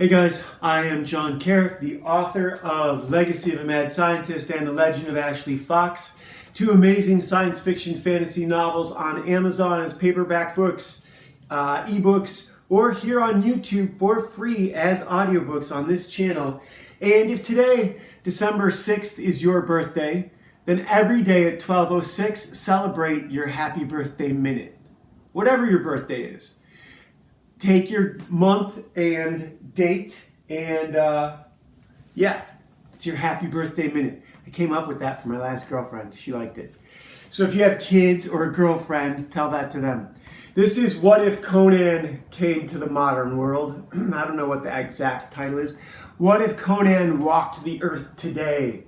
Hey guys, I am John Carrick, the author of Legacy of a Mad Scientist and The Legend of Ashley Fox, two amazing science fiction fantasy novels on Amazon as paperback books, ebooks, or here on YouTube for free as audiobooks on this channel. And if today, December 6th, is your birthday, then every day at 12:06, celebrate your happy birthday minute. Whatever your birthday is. Take your month and date and it's your happy birthday minute. I came up with that for my last girlfriend. She liked it. So if you have kids or a girlfriend, tell that to them. This is What If Conan Came to the Modern World. I don't know what the exact title is. What if Conan walked the earth today?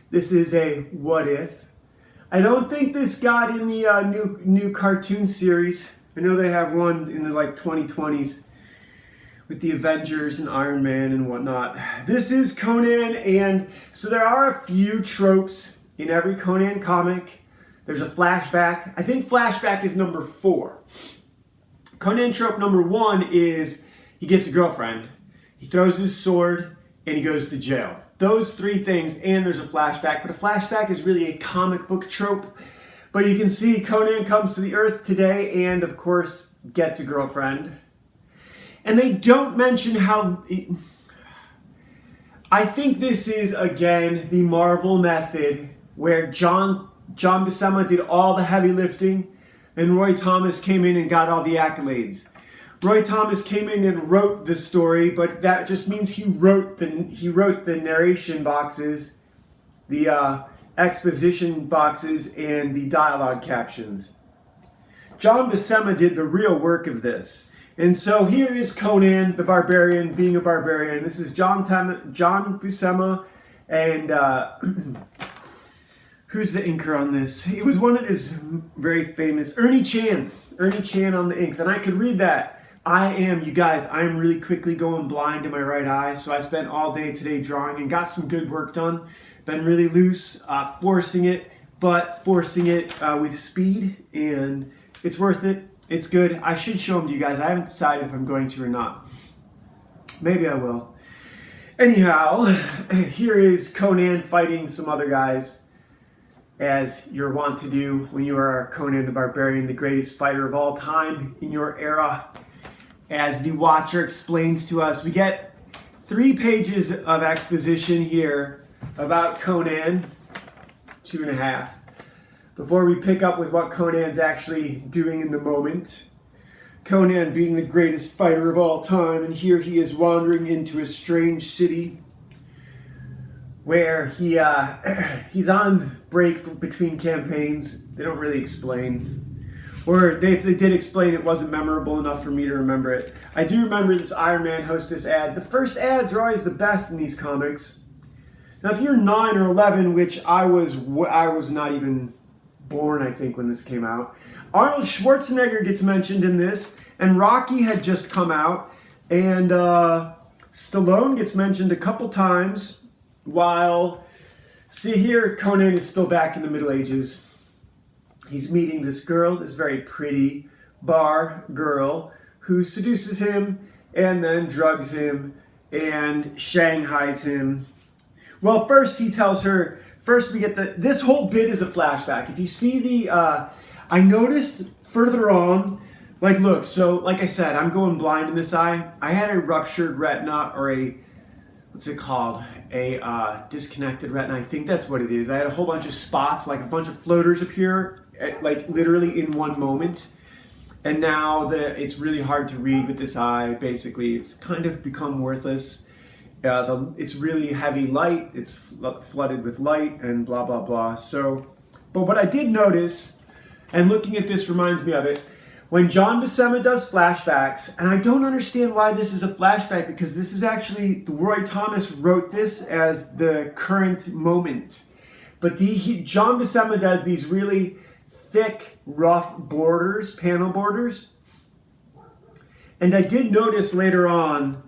This is a what if. I don't think this got in the new cartoon series. I know they have one in the 2020s with the Avengers and Iron Man and whatnot. This is Conan, and so there are a few tropes in every Conan comic. There's a flashback. I think flashback is number 4. Conan trope number 1 is he gets a girlfriend, he throws his sword, and he goes to jail. Those 3 things, and there's a flashback, but a flashback is really a comic book trope. But you can see Conan comes to the earth today and, of course, gets a girlfriend. And they don't mention how... I think this is, again, the Marvel method where John Buscema did all the heavy lifting and Roy Thomas came in and got all the accolades. Roy Thomas came in and wrote the story, but that just means he wrote the narration boxes, the exposition boxes, and the dialogue captions. John Buscema did the real work of this. And so here is Conan the Barbarian being a barbarian. This is John Buscema, and who's the inker on this? It was one of his very famous, Ernie Chan on the inks, and I could read that. You guys, I am really quickly going blind in my right eye, so I spent all day today drawing and got some good work done. Been really loose, forcing it with speed, and it's worth it. It's good. I should show them to you guys. I haven't decided if I'm going to or not. Maybe I will. Anyhow, here is Conan fighting some other guys, as you're wont to do when you are Conan the Barbarian, the greatest fighter of all time in your era. As the Watcher explains to us, we get 3 pages of exposition here about Conan, 2.5, before we pick up with what Conan's actually doing in the moment. Conan being the greatest fighter of all time, and here he is wandering into a strange city where he's on break between campaigns. They don't really explain. Or if they did explain, it wasn't memorable enough for me to remember it. I do remember this Iron Man hostess ad. The first ads are always the best in these comics. Now, if you're 9 or 11, which I was not even born, I think, when this came out, Arnold Schwarzenegger gets mentioned in this, and Rocky had just come out, and Stallone gets mentioned a couple times, while, see here, Conan is still back in the Middle Ages. He's meeting this girl, this very pretty bar girl, who seduces him, and then drugs him, and shanghais him. Well, first he tells her, we get this whole bit is a flashback. If you see I noticed further on, look, so like I said, I'm going blind in this eye. I had a ruptured retina, or what's it called? A disconnected retina. I think that's what it is. I had a whole bunch of spots, like a bunch of floaters appear, literally in one moment. And now it's really hard to read with this eye. Basically, it's kind of become worthless. It's really heavy light, it's flooded with light, and blah, blah, blah. So, but what I did notice, and looking at this reminds me of it, when John Buscema does flashbacks, and I don't understand why this is a flashback, because this is actually, Roy Thomas wrote this as the current moment. But John Buscema does these really thick, rough borders, panel borders. And I did notice later on,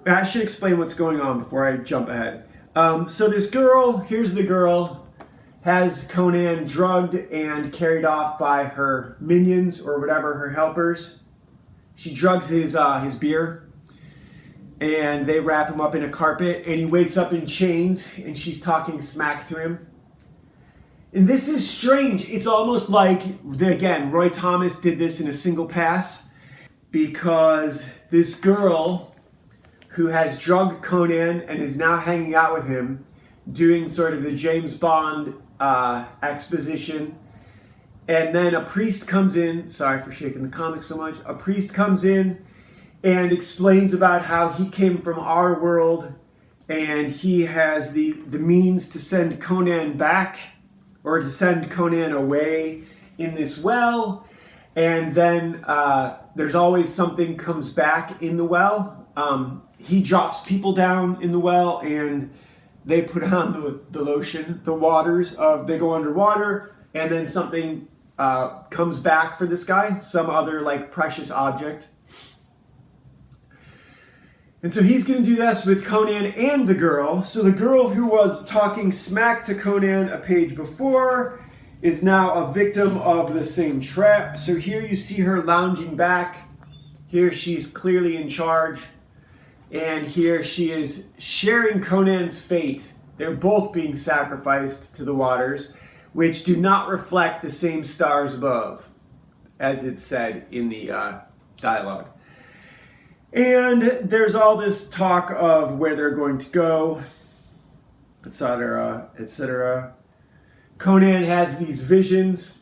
I should explain what's going on before I jump ahead. So this girl, here's the girl, has Conan drugged and carried off by her minions or whatever, her helpers. She drugs his beer. and they wrap him up in a carpet, and he wakes up in chains, and she's talking smack to him. And this is strange. It's almost like, again, Roy Thomas did this in a single pass, because this girl who has drugged Conan and is now hanging out with him, doing sort of the James Bond exposition. And then a priest comes in, sorry for shaking the comic so much, a priest comes in and explains about how he came from our world and he has the means to send Conan back, or to send Conan away in this well. And then there's always something comes back in the well. He drops people down in the well and they put on the lotion, the waters, they go underwater, and then something comes back for this guy, some other like precious object. And so he's going to do this with Conan and the girl. So the girl who was talking smack to Conan a page before is now a victim of the same trap. So here you see her lounging back. Here she's clearly in charge. And here she is sharing Conan's fate. They're both being sacrificed to the waters, which do not reflect the same stars above, as it's said in the dialogue. And there's all this talk of where they're going to go, etc., etc. Conan has these visions.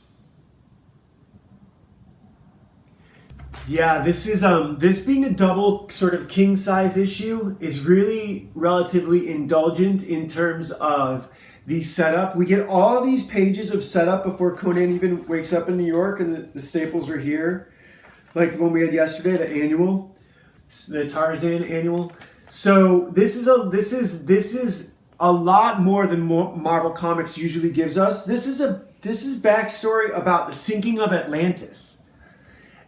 Yeah, this being a double sort of king size issue is really relatively indulgent in terms of the setup. We get all these pages of setup before Conan even wakes up in New York, and the staples are here, like the one we had yesterday, the annual, the Tarzan annual. So this is a lot more than Marvel Comics usually gives us. This is backstory about the sinking of Atlantis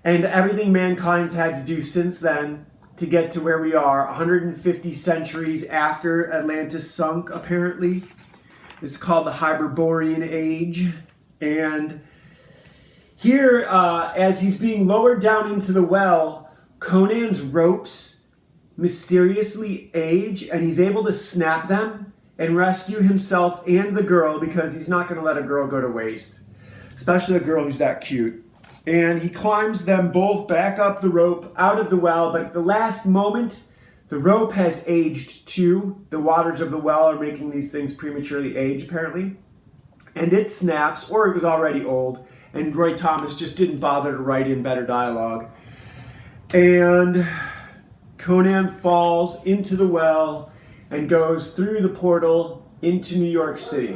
and everything mankind's had to do since then to get to where we are, 150 centuries after Atlantis sunk, apparently. It's called the Hyperborean Age. And here, as he's being lowered down into the well, Conan's ropes mysteriously age, and he's able to snap them and rescue himself and the girl, because he's not going to let a girl go to waste, especially a girl who's that cute. And he climbs them both back up the rope out of the well, but at the last moment, the rope has aged too. The waters of the well are making these things prematurely age, apparently. And it snaps, or it was already old, and Roy Thomas just didn't bother to write in better dialogue. And Conan falls into the well and goes through the portal into New York City.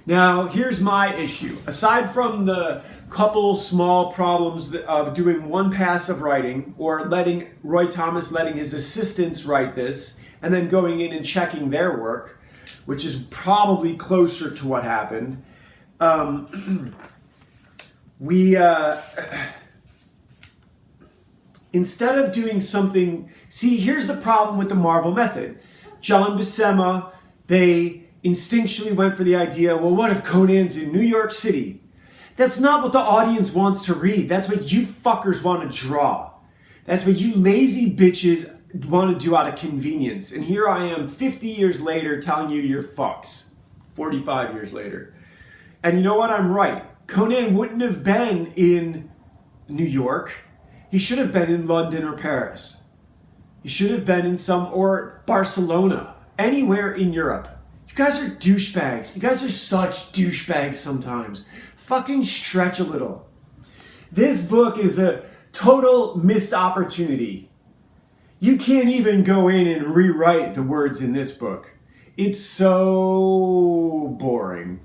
Now, here's my issue. Aside from the couple small problems of doing one pass of writing, or Roy Thomas letting his assistants write this, and then going in and checking their work, which is probably closer to what happened, instead of doing something... See, here's the problem with the Marvel method. John Buscema, they instinctually went for the idea, well, what if Conan's in New York City? That's not what the audience wants to read. That's what you fuckers want to draw. That's what you lazy bitches want to do out of convenience. And here I am 50 years later telling you you're fucks. 45 years later. And you know what? I'm right. Conan wouldn't have been in New York. He should have been in London or Paris. He should have been in or Barcelona. Anywhere in Europe. You guys are douchebags. You guys are such douchebags sometimes. Fucking stretch a little. This book is a total missed opportunity. You can't even go in and rewrite the words in this book. It's so boring.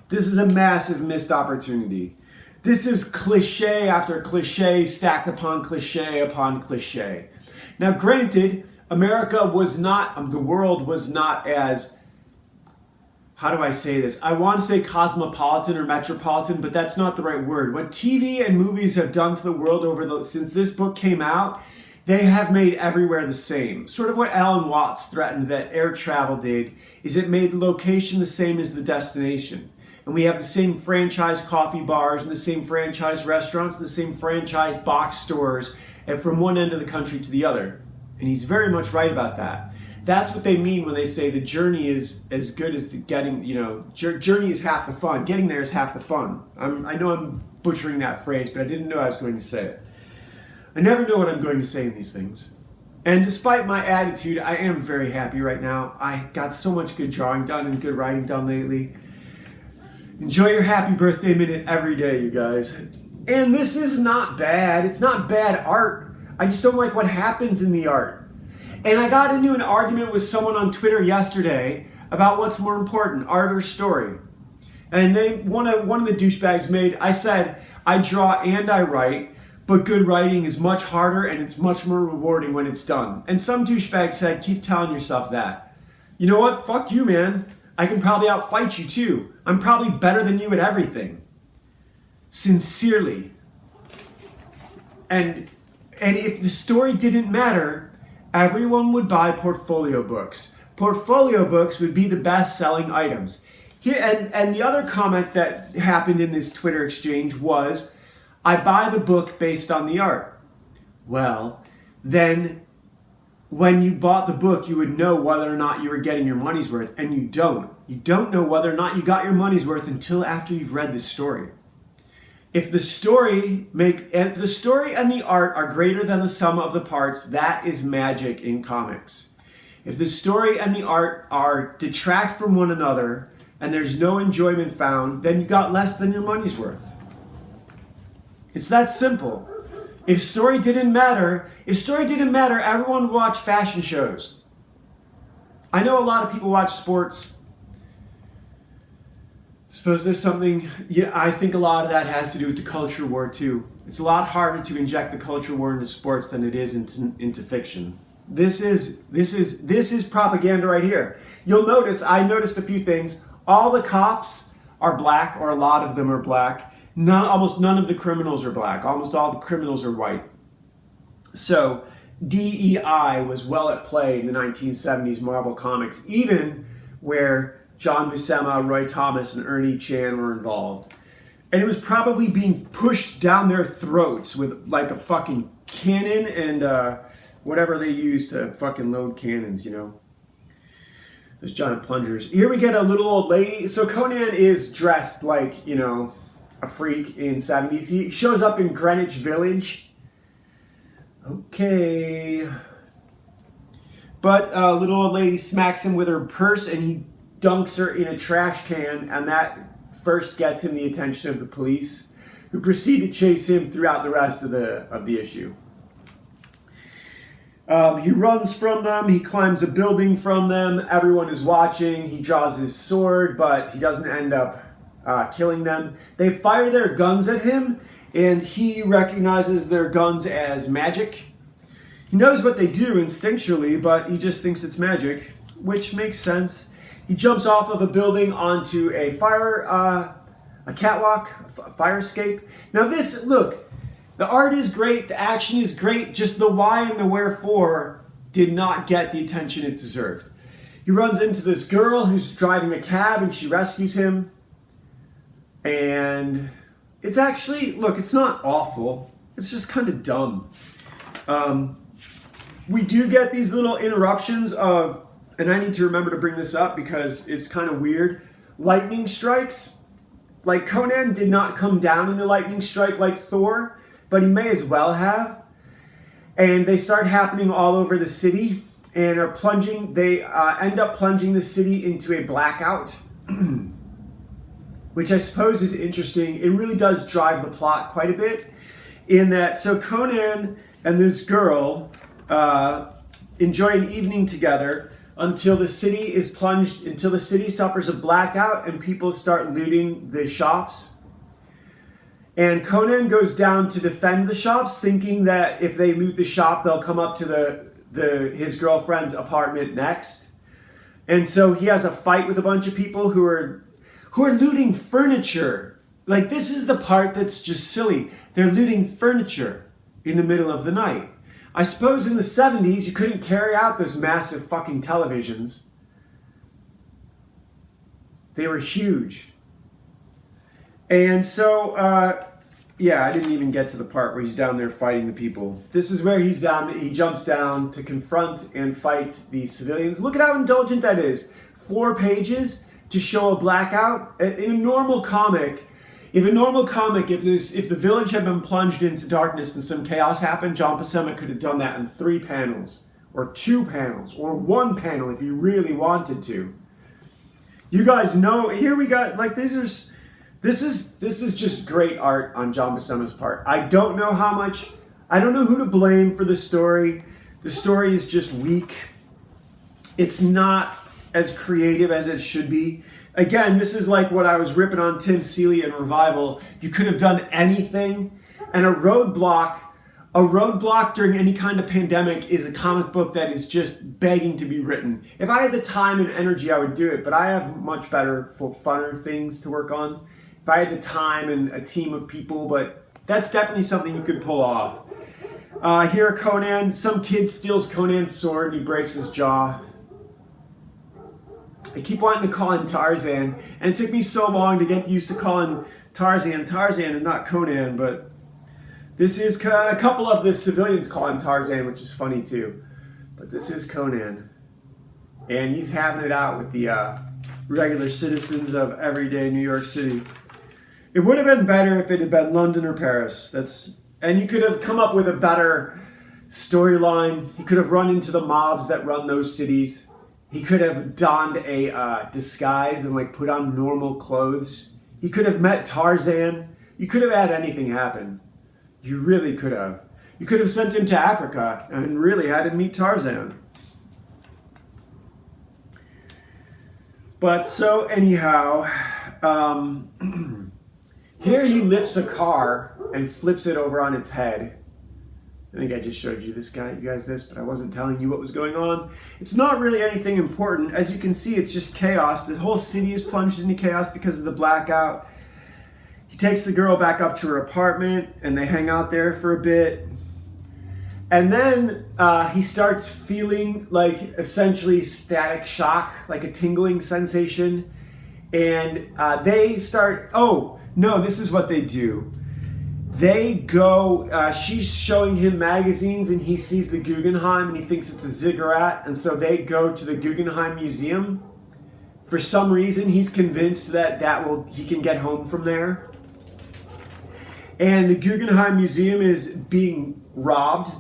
This is a massive missed opportunity. This is cliche after cliche stacked upon cliche upon cliche. Now, granted, America was not, the world was not as, how do I say this? I want to say cosmopolitan or metropolitan, but that's not the right word. What TV and movies have done to the world since this book came out, they have made everywhere the same. Sort of what Alan Watts threatened that air travel did, is it made the location the same as the destination. And we have the same franchise coffee bars and the same franchise restaurants, and the same franchise box stores, and from one end of the country to the other. And he's very much right about that. That's what they mean when they say the journey is as good as the getting, journey is half the fun. Getting there is half the fun. I know I'm butchering that phrase, but I didn't know I was going to say it. I never know what I'm going to say in these things. And despite my attitude, I am very happy right now. I got so much good drawing done and good writing done lately. Enjoy your happy birthday minute every day, you guys. And this is not bad. It's not bad art. I just don't like what happens in the art. And I got into an argument with someone on Twitter yesterday about what's more important, art or story. And one of the douchebags I said, I draw and I write, but good writing is much harder and it's much more rewarding when it's done. And some douchebag said, keep telling yourself that. You know what? Fuck you, man. I can probably outfight you too. I'm probably better than you at everything. Sincerely. And if the story didn't matter, everyone would buy portfolio books. Portfolio books would be the best-selling items. Here, and the other comment that happened in this Twitter exchange was, I buy the book based on the art. Well, then when you bought the book, you would know whether or not you were getting your money's worth, and you don't. You don't know whether or not you got your money's worth until after you've read the story. If the story and the art are greater than the sum of the parts, that is magic in comics. If the story and the art detract from one another and there's no enjoyment found, then you got less than your money's worth. It's that simple. If story didn't matter, everyone would watch fashion shows. I know a lot of people watch sports. Suppose there's something, I think a lot of that has to do with the culture war too. It's a lot harder to inject the culture war into sports than it is into fiction. This is propaganda right here. You'll notice, I noticed a few things. All the cops are black, or a lot of them are black. Almost none of the criminals are black. Almost all the criminals are white. So DEI was well at play in the 1970s Marvel Comics, even where John Buscema, Roy Thomas, and Ernie Chan were involved. And it was probably being pushed down their throats with like a fucking cannon and whatever they use to fucking load cannons, Those giant plungers. Here we get a little old lady. So Conan is dressed like, a freak in 70's. He shows up in Greenwich Village. Okay. But a little old lady smacks him with her purse and he dunks her in a trash can, and that first gets him the attention of the police, who proceed to chase him throughout the rest of the issue. He runs from them, he climbs a building from them, everyone is watching, he draws his sword, but he doesn't end up killing them. They fire their guns at him, and he recognizes their guns as magic. He knows what they do instinctually, but he just thinks it's magic, which makes sense. He jumps off of a building onto a catwalk, a fire escape. Now look, the art is great, the action is great, just the why and the wherefore did not get the attention it deserved. He runs into this girl who's driving a cab and she rescues him. And it's actually, it's not awful. It's just kind of dumb. We do get these little interruptions of, and I need to remember to bring this up because it's kind of weird, lightning strikes. Like Conan did not come down in a lightning strike like Thor, but he may as well have. And they start happening all over the city and are plunging. They end up plunging the city into a blackout, which I suppose is interesting. It really does drive the plot quite a bit in that. So Conan and this girl enjoy an evening together until the city suffers a blackout and people start looting the shops. And Conan goes down to defend the shops, thinking that if they loot the shop, they'll come up to his girlfriend's apartment next. And so he has a fight with a bunch of people who are looting furniture. Like, this is the part that's just silly. They're looting furniture in the middle of the night. I suppose in the 70s, you couldn't carry out those massive fucking televisions. They were huge. And so yeah, I didn't even get to the part where he's down there fighting the people. This is where he's down. He jumps down to confront and fight the civilians. Look at how indulgent that is. 4 pages to show a blackout. In a normal comic, if the village had been plunged into darkness and some chaos happened, John Buscema could have done that in 3 panels, or 2 panels, or 1 panel if he really wanted to. You guys know, here we got, like, this is just great art on John Buscema's part. I don't know who to blame for the story. The story is just weak. It's not as creative as it should be. Again, this is like what I was ripping on Tim Seeley in Revival. You could have done anything, and a roadblock during any kind of pandemic is a comic book that is just begging to be written. If I had the time and energy, I would do it, but I have much better, funner things to work on. If I had the time and a team of people, but that's definitely something you could pull off. Here, Conan, some kid steals Conan's sword and he breaks his jaw. I keep wanting to call him Tarzan, and it took me so long to get used to calling Tarzan and not Conan, but this is a couple of the civilians call him Tarzan, which is funny too. But this is Conan, and he's having it out with the regular citizens of everyday New York City. It would have been better if it had been London or Paris. And you could have come up with a better storyline. He could have run into the mobs that run those cities. He could have donned a disguise and like put on normal clothes. He could have met Tarzan. You could have had anything happen. You really could have. You could have sent him to Africa and really had him meet Tarzan. But so anyhow, here he lifts a car and flips it over on its head. I think I just showed you guys this, but I wasn't telling you what was going on. It's not really anything important. As you can see, it's just chaos. The whole city is plunged into chaos because of the blackout. He takes the girl back up to her apartment, and they hang out there for a bit. And then he starts feeling like essentially static shock, like a tingling sensation. And they start, oh, no, this is what they do. They go, she's showing him magazines and he sees the Guggenheim and he thinks it's a ziggurat. And so they go to the Guggenheim Museum. For some reason, he's convinced that he can get home from there. And the Guggenheim Museum is being robbed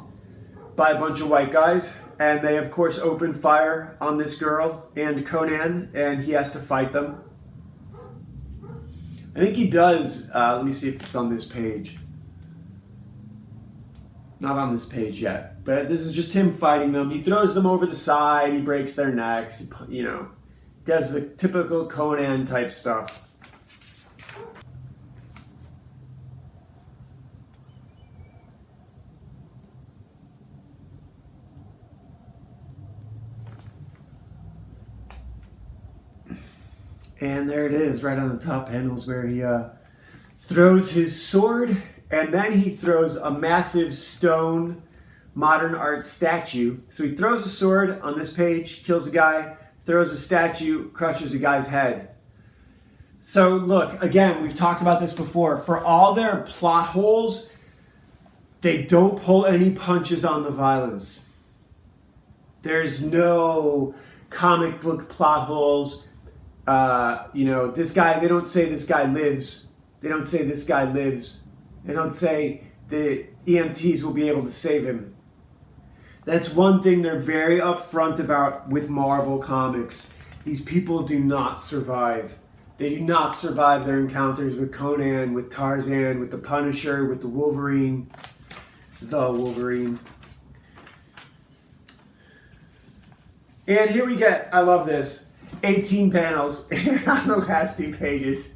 by a bunch of white guys. And they, of course, open fire on this girl and Conan, and he has to fight them. I think he does. Let me see if it's on this page. Not on this page yet, but this is just him fighting them. He throws them over the side. He breaks their necks. He, does the typical Conan type stuff. And there it is, right on the top panels where he throws his sword, and then he throws a massive stone modern art statue. So he throws a sword on this page, kills a guy, throws a statue, crushes a guy's head. So look, again, we've talked about this before. For all their plot holes, they don't pull any punches on the violence. There's no comic book plot holes. This guy, they don't say this guy lives. They don't say this guy lives. They don't say the EMTs will be able to save him. That's one thing they're very upfront about with Marvel Comics. These people do not survive. They do not survive their encounters with Conan, with Tarzan, with the Punisher, with the Wolverine. And here we get, I love this, 18 panels on the last 2 pages.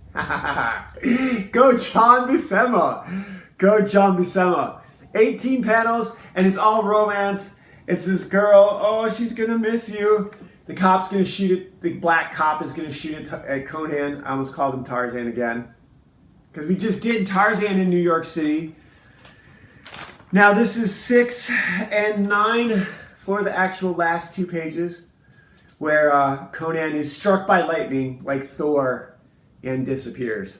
Go John Buscema. Go John Buscema. 18 panels, and it's all romance. It's this girl, oh, she's gonna miss you. The cop's gonna shoot it, the black cop is gonna shoot it at Conan. I almost called him Tarzan again. Because we just did Tarzan in New York City. Now this is 6 and 9 for the actual last 2 pages, where Conan is struck by lightning like Thor and disappears.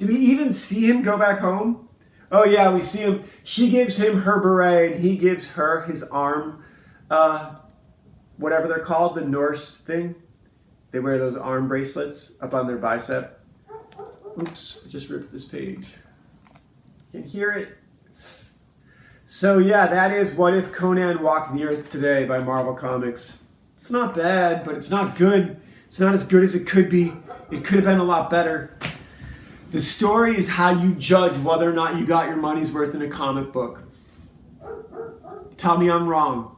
Do we even see him go back home? Oh yeah, we see him. She gives him her beret and he gives her his arm, whatever they're called, the Norse thing. They wear those arm bracelets up on their bicep. Oops, I just ripped this page. You can hear it. So yeah, that is What If Conan Walked the Earth Today by Marvel Comics. It's not bad, but it's not good. It's not as good as it could be. It could have been a lot better. The story is how you judge whether or not you got your money's worth in a comic book. Tell me I'm wrong.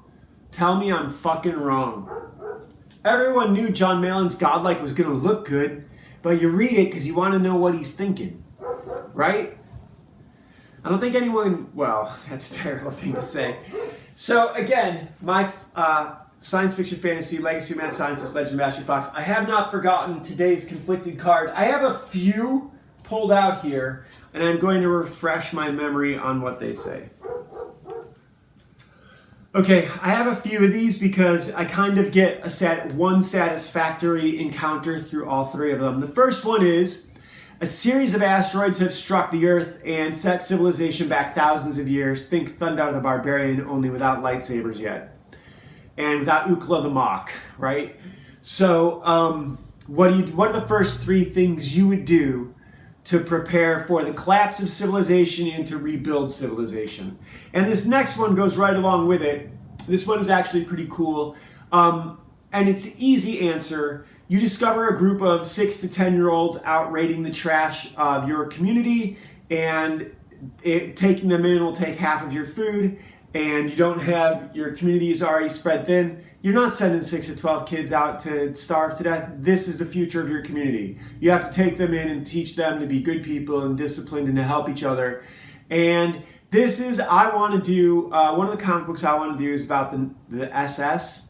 Tell me I'm fucking wrong. Everyone knew John Malin's Godlike was going to look good, but you read it because you want to know what he's thinking. Right? I don't think anyone... Well, that's a terrible thing to say. So, again, my science fiction fantasy, Legacy of Mad Scientist, Legend of Ashley Fox. I have not forgotten today's conflicted card. I have a few pulled out here, and I'm going to refresh my memory on what they say. Okay, I have a few of these because I kind of get one satisfactory encounter through all three of them. The first one is, a series of asteroids have struck the Earth and set civilization back thousands of years. Think Thundar the Barbarian, only without lightsabers yet. And without Ukla the Mock, right? So, what are the first three things you would do to prepare for the collapse of civilization and to rebuild civilization? And this next one goes right along with it. This one is actually pretty cool. And it's an easy answer. You discover a group of 6 to 10-year-olds out raiding the trash of your community, and taking them in will take half of your food, and you don't have, your community is already spread thin. You're not sending 6 to 12 kids out to starve to death. This is the future of your community. You have to take them in and teach them to be good people and disciplined and to help each other. And this is, I want to do, one of the comic books I want to do is about the SS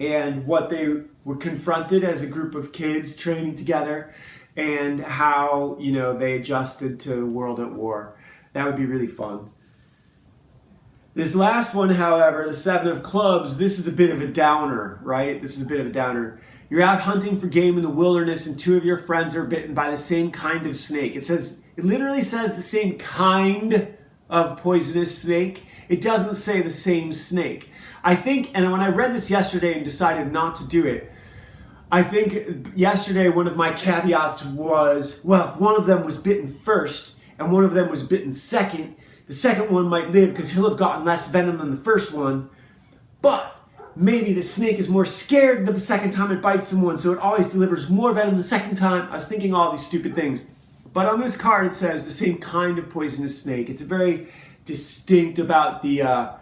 and what they were confronted as a group of kids training together, and how, they adjusted to the world at war. That would be really fun. This last one, however, the 7 of Clubs, this is a bit of a downer, right? This is a bit of a downer. You're out hunting for game in the wilderness and 2 of your friends are bitten by the same kind of snake. It literally says the same kind of poisonous snake. It doesn't say the same snake. I think, and when I read this yesterday and decided not to do it, I think yesterday one of my caveats was, well, if one of them was bitten first and one of them was bitten second, the second one might live because he'll have gotten less venom than the first one. But maybe the snake is more scared the second time it bites someone, so it always delivers more venom the second time. I was thinking all these stupid things. But on this card it says the same kind of poisonous snake. It's very distinct about the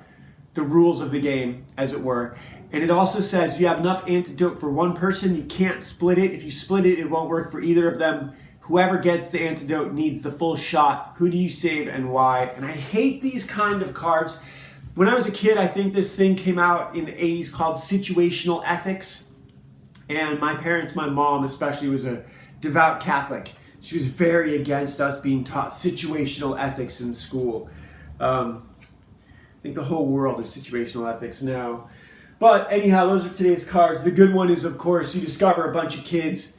rules of the game, as it were. And it also says you have enough antidote for one person. You can't split it. If you split it, it won't work for either of them. Whoever gets the antidote needs the full shot. Who do you save and why? And I hate these kind of cards. When I was a kid, I think this thing came out in the 80s called Situational Ethics. And my parents, my mom especially, was a devout Catholic. She was very against us being taught situational ethics in school. I think the whole world is situational ethics now. But anyhow, those are today's cards. The good one is, of course, you discover a bunch of kids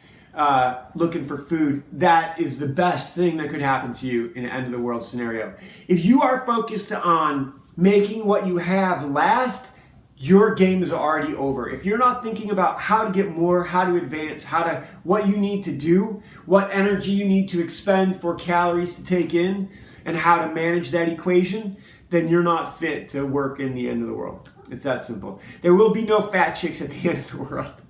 looking for food. That is the best thing that could happen to you in an end of the world scenario. If you are focused on making what you have last, your game is already over. If you're not thinking about how to get more, how to advance, what you need to do, what energy you need to expend for calories to take in, and how to manage that equation, then you're not fit to work in the end of the world. It's that simple. There will be no fat chicks at the end of the world.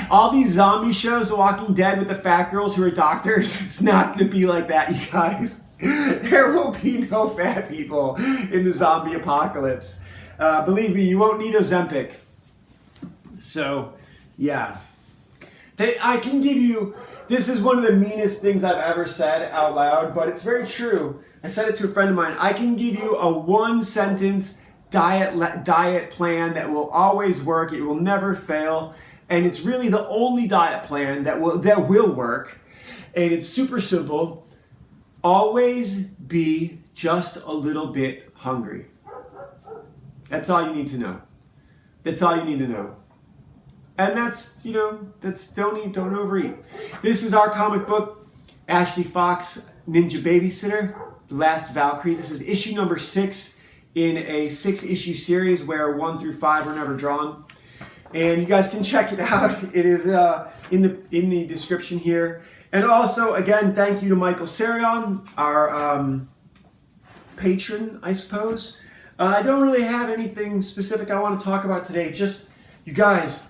All these zombie shows, The Walking Dead with the fat girls who are doctors, it's not going to be like that, you guys. There will be no fat people in the zombie apocalypse. Believe me, you won't need Ozempic. So, yeah. I can give you, this is one of the meanest things I've ever said out loud, but it's very true. I said it to a friend of mine. I can give you a one-sentence diet plan that will always work. It will never fail. And it's really the only diet plan that will work. And it's super simple. Always be just a little bit hungry. That's all you need to know. That's all you need to know. And that's don't eat, don't overeat. This is our comic book. Ashley Fox, Ninja Babysitter, The Last Valkyrie. This is issue number 6 in a 6-issue series where 1 through 5 are never drawn. And you guys can check it out. It is in the description here. And also, again, thank you to Michael Sarion, our patron, I suppose. I don't really have anything specific I want to talk about today. Just, you guys,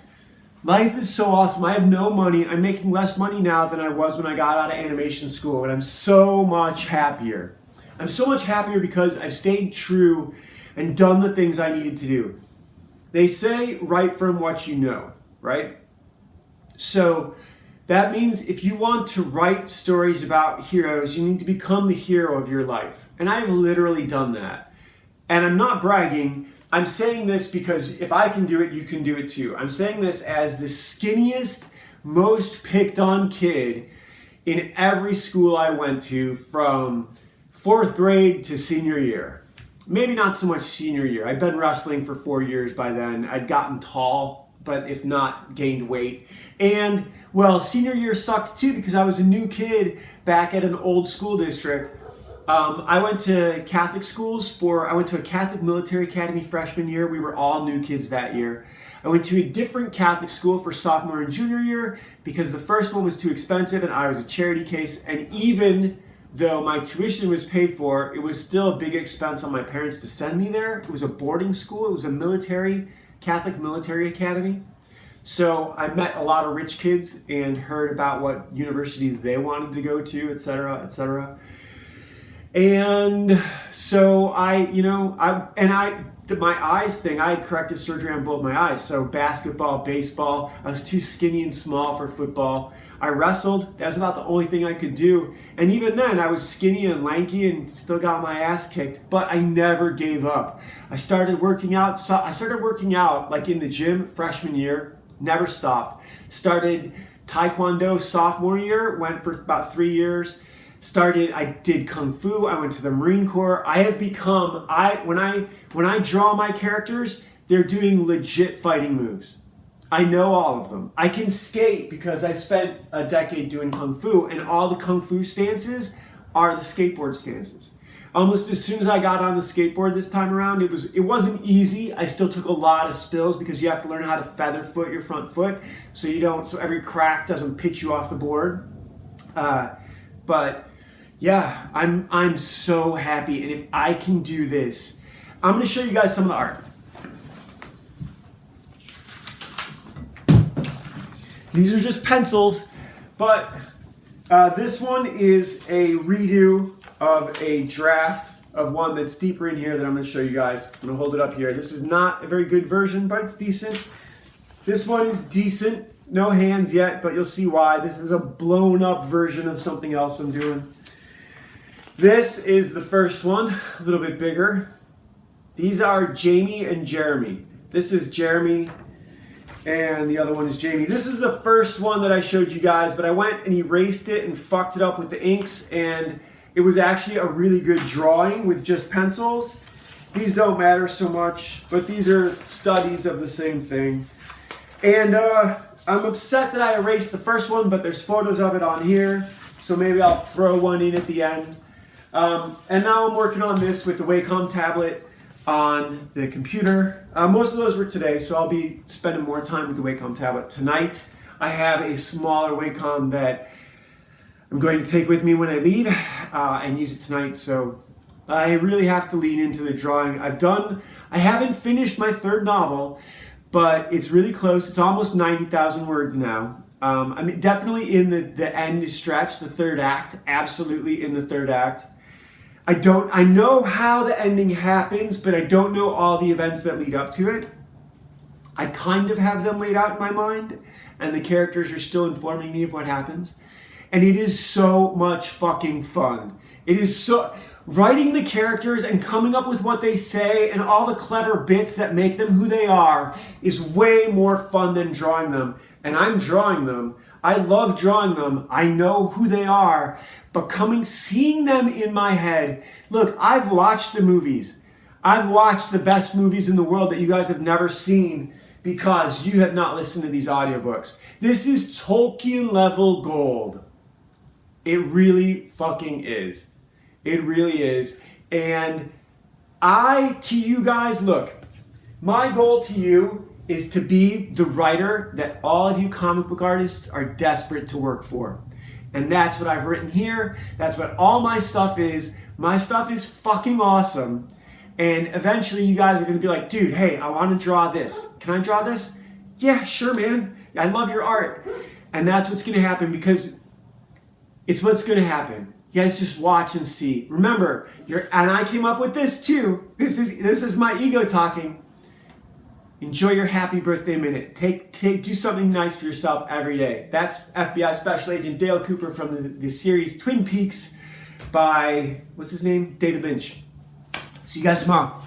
life is so awesome. I have no money. I'm making less money now than I was when I got out of animation school, and I'm so much happier. I'm so much happier because I've stayed true and done the things I needed to do. They say write from what you know, right? So that means if you want to write stories about heroes, you need to become the hero of your life. And I've literally done that. And I'm not bragging. I'm saying this because if I can do it, you can do it too. I'm saying this as the skinniest, most picked on kid in every school I went to from 4th grade to senior year. Maybe not so much senior year. I'd been wrestling for 4 years by then. I'd gotten tall, but if not, gained weight. And, well, senior year sucked too because I was a new kid back at an old school district. I went to Catholic schools I went to a Catholic military academy freshman year. We were all new kids that year. I went to a different Catholic school for sophomore and junior year because the first one was too expensive and I was a charity case. And even though my tuition was paid for, it was still a big expense on my parents to send me there. It was a boarding school. It was a Catholic military academy. So I met a lot of rich kids and heard about what universities they wanted to go to, et cetera, et cetera. And so my eyes thing, I had corrective surgery on both my eyes. So basketball, baseball, I was too skinny and small for football. I wrestled, that was about the only thing I could do. And even then I was skinny and lanky and still got my ass kicked, but I never gave up. I started working out like in the gym freshman year, never stopped. Started Taekwondo sophomore year, went for about 3 years. I did Kung Fu, I went to the Marine Corps. I have become, when I draw my characters, they're doing legit fighting moves. I know all of them. I can skate because I spent a decade doing Kung Fu, and all the Kung Fu stances are the skateboard stances. Almost as soon as I got on the skateboard this time around, it wasn't easy. I still took a lot of spills because you have to learn how to feather foot your front foot so every crack doesn't pitch you off the board. But yeah, I'm so happy, and if I can do this, I'm going to show you guys some of the art. These are just pencils, but this one is a redo of a draft of one that's deeper in here that I'm going to show you guys. I'm going to hold it up here. This is not a very good version, but it's decent. This one is decent. No hands yet, but you'll see why. This is a blown up version of something else I'm doing. This is the first one, a little bit bigger. These are Jamie and Jeremy. This is Jeremy and the other one is Jamie. This is the first one that I showed you guys, but I went and erased it and fucked it up with the inks, and it was actually a really good drawing with just pencils. These don't matter so much, but these are studies of the same thing. And I'm upset that I erased the first one, but there's photos of it on here, so maybe I'll throw one in at the end. And now I'm working on this with the Wacom tablet on the computer. Most of those were today, so I'll be spending more time with the Wacom tablet tonight. I have a smaller Wacom that I'm going to take with me when I leave and use it tonight, so I really have to lean into the drawing. I haven't finished my 3rd novel, but it's really close. It's almost 90,000 words now. I'm definitely in the end stretch, the 3rd act, absolutely in the 3rd act. I know how the ending happens, but I don't know all the events that lead up to it. I kind of have them laid out in my mind, and the characters are still informing me of what happens. And it is so much fucking fun. It is so... Writing the characters and coming up with what they say and all the clever bits that make them who they are is way more fun than drawing them. And I'm drawing them. I love drawing them. I know who they are. But seeing them in my head, look, I've watched the movies. I've watched the best movies in the world that you guys have never seen because you have not listened to these audiobooks. This is Tolkien level gold. It really fucking is. It really is. And to you guys, look, my goal to you is to be the writer that all of you comic book artists are desperate to work for. And that's what I've written here. That's what all my stuff is. My stuff is fucking awesome. And eventually you guys are going to be like, dude, hey, I want to draw this. Can I draw this? Yeah, sure, man. I love your art. And that's what's going to happen, because it's what's going to happen. You guys just watch and see. Remember, and I came up with this too. This is my ego talking. Enjoy your happy birthday minute. Do something nice for yourself every day. That's FBI Special Agent Dale Cooper from the series Twin Peaks by, what's his name? David Lynch. See you guys tomorrow.